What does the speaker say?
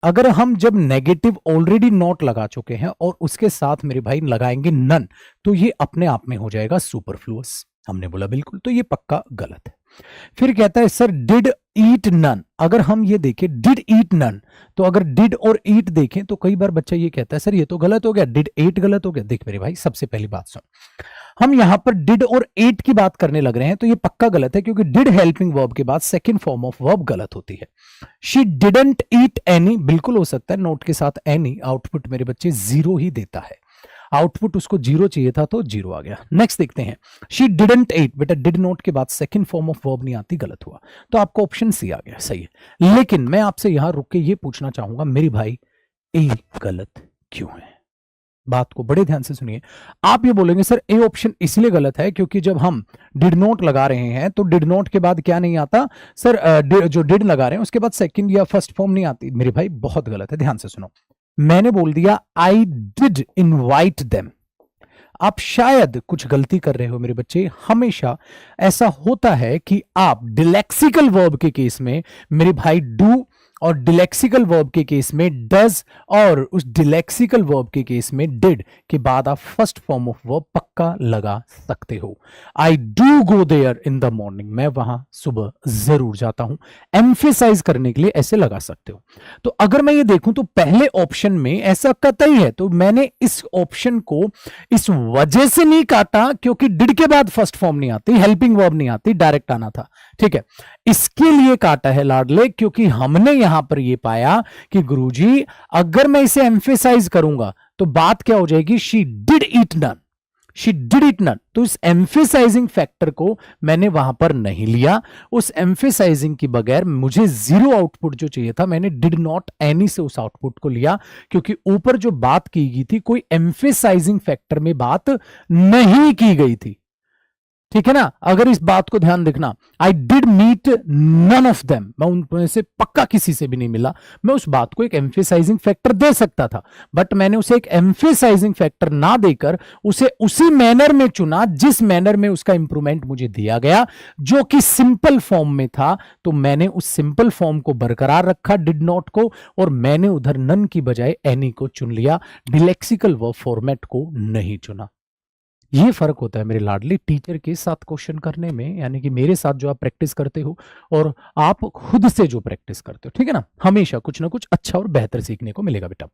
अगर हम जब नेगेटिव ऑलरेडी नॉट लगा चुके हैं और उसके साथ मेरे भाई लगाएंगे नन, तो ये अपने आप में हो जाएगा सुपरफ्लुअस। हमने बोला बिल्कुल, तो ये पक्का गलत है। फिर कहता है सर डिड ईट नन। अगर हम ये देखें डिड ईट नन, तो अगर डिड और ईट देखें तो कई बार बच्चा ये कहता है सर ये तो गलत हो गया, डिड एट गलत हो गया। देख मेरे भाई, सबसे पहली बात सुन, हम यहां पर डिड और एट की बात करने लग रहे हैं तो ये पक्का गलत है, क्योंकि डिड हेल्पिंग वर्ब के बाद सेकंड फॉर्म ऑफ वर्ब गलत होती है। शी डिडंट ईट एनी, बिल्कुल हो सकता है नोट के साथ एनी, आउटपुट मेरे बच्चे जीरो ही देता है। आउटपुट उसको जीरो चाहिए था तो जीरो आ गया। नेक्स्ट देखते हैं, शी डिडंट एट, बेटा डिड नॉट के बाद सेकंड फॉर्म ऑफ वर्ब नहीं आती, गलत हुआ। तो आपको ऑप्शन सी आ गया, सही है। लेकिन मैं आपसे यहां रुक के ये पूछना चाहूंगा मेरे भाई, ए गलत क्यों है? बात को बड़े ध्यान से सुनिए। आप ये बोलेंगे सर ए ऑप्शन इसलिए गलत है क्योंकि जब हम डिड नॉट लगा रहे हैं तो डिड नॉट के बाद क्या नहीं आता सर, जो डिड लगा रहे हैं उसके बाद सेकंड या फर्स्ट फॉर्म नहीं आती। मेरे भाई बहुत गलत है, ध्यान से सुनो। मैंने बोल दिया आई डिड इनवाइट देम। आप शायद कुछ गलती कर रहे हो मेरे बच्चे। हमेशा ऐसा होता है कि आप डिलेक्सिकल वर्ब के केस में मेरे भाई डू, और डिलेक्सिकल वर्ब के केस में डज, और उस डिलेक्सिकल वर्ब के केस में डिड के बाद आप फर्स्ट फॉर्म ऑफ वर्ब पक्का लगा सकते हो। I do go there in the morning, मैं वहां सुबह जरूर जाता हूं। एम्फेसाइज करने के लिए ऐसे लगा सकते हो। तो अगर मैं ये देखूं तो पहले ऑप्शन में ऐसा कतई है, तो मैंने इस ऑप्शन को इस वजह से नहीं काटा क्योंकि डिड के बाद फर्स्ट फॉर्म नहीं आती, हेल्पिंग वर्ब नहीं आती, डायरेक्ट आना था। ठीक है, इसके लिए काटा है लाडले क्योंकि हमने यहां पर यह पाया कि गुरुजी अगर मैं इसे एम्फेसाइज करूंगा तो बात क्या हो जाएगी, she did eat none, she did it none. तो इस एम्फेसाइजिंग फैक्टर को मैंने वहां पर नहीं लिया। उस एम्फेसाइजिंग की बगैर मुझे जीरो आउटपुट जो चाहिए था, मैंने डिड नॉट एनी से उस आउटपुट को लिया, क्योंकि ऊपर जो बात की गई थी कोई एम्फेसाइजिंग फैक्टर में बात नहीं की गई थी। ठीक है ना, अगर इस बात को ध्यान देखना, I did meet none of them, मैं उनमें से पक्का किसी से भी नहीं मिला। मैं उस बात को एक एम्फेसाइजिंग फैक्टर दे सकता था, बट मैंने उसे एक एम्फेसाइजिंग फैक्टर ना देकर उसे उसी मैनर में चुना जिस मैनर में उसका इंप्रूवमेंट मुझे दिया गया, जो कि सिंपल फॉर्म में था। तो मैंने उस सिंपल फॉर्म को बरकरार रखा, डिड नॉट को, और मैंने उधर नन की बजाय एनी को चुन लिया, डिलेक्सिकल वर्ब फॉर्मेट को नहीं चुना। ये फर्क होता है मेरे लाडले टीचर के साथ क्वेश्चन करने में, यानी कि मेरे साथ जो आप प्रैक्टिस करते हो और आप खुद से जो प्रैक्टिस करते हो। ठीक है ना, हमेशा कुछ ना कुछ अच्छा और बेहतर सीखने को मिलेगा बेटा।